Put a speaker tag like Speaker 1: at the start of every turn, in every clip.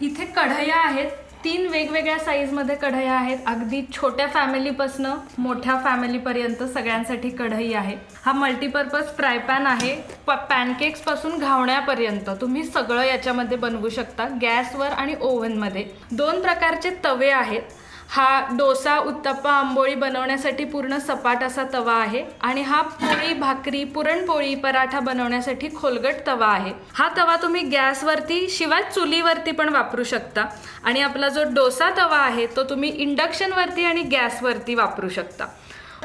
Speaker 1: इथे कढया आहेत, 3 वेगवेगळ्या साईजमध्ये कढया आहेत. अगदी छोट्या फॅमिलीपासून मोठ्या फॅमिलीपर्यंत सगळ्यांसाठी कढई आहे. हा मल्टीपर्पज फ्राय पॅन आहे. पॅनकेक्सपासून घावण्यापर्यंत तुम्ही सगळं याच्यामध्ये बनवू शकता, गॅसवर आणि ओव्हनमध्ये. 2 प्रकारचे तवे आहेत. हा डोसा, उत्तप्पा, आंबोळी बनवण्यासाठी पूर्ण सपाट असा तवा आहे आणि हा पोळी, भाकरी, पुरणपोळी, पराठा बनवण्यासाठी खोलगट तवा आहे. हा तवा तुम्ही गॅसवरती शिवाय चुलीवरती पण वापरू शकता आणि आपला जो डोसा तवा आहे तो तुम्ही इंडक्शनवरती आणि गॅसवरती वापरू शकता.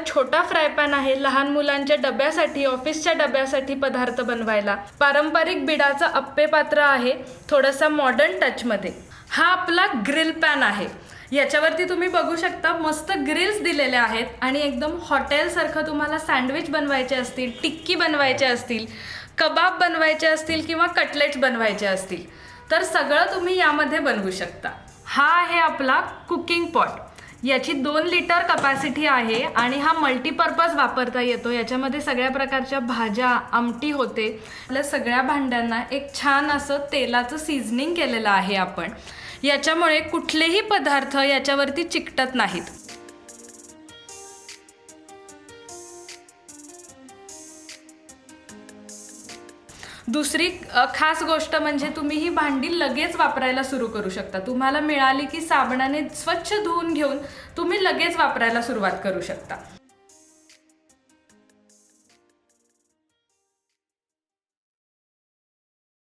Speaker 1: छोटा फ्राय पॅन आहे, लहान मुलांच्या डब्यासाठी, ऑफिसच्या डब्यासाठी पदार्थ बनवायला. पारंपरिक बिडाचा अप्पे पात्र आहे, थोडासा मॉडर्न टचमध्ये. हा आपला ग्रिल पॅन आहे. याच्यावरती तुम्ही बघू शकता मस्त ग्रिल्स दिलेले आहेत आणि एकदम हॉटेलसारखं तुम्हाला सँडविच बनवायचे असतील, टिक्की बनवायचे असतील, कबाब बनवायचे असतील किंवा कटलेट्स बनवायचे असतील तर सगळं तुम्ही यामध्ये बनवू शकता. हा आहे आपला कुकिंग पॉट. याची 2 लिटर कपॅसिटी आहे आणि हा मल्टीपर्पज वापरता येतो. याच्यामध्ये सगळ्या प्रकारच्या भाज्या, आमटी होते. आपल्या सगळ्या भांड्यांना एक छान असं तेलाचं सीझनिंग केलेलं आहे आपण. याच्यामुळे कुठलेही पदार्थ याच्यावरती चिकटत नाहीत. दुसरी खास गोष्ट म्हणजे तुम्ही ही भांडी लगेच वापरायला सुरू करू शकता. तुम्हाला मिळाली की साबणाने स्वच्छ धुवून घेऊन तुम्ही लगेच वापरायला सुरुवात करू शकता.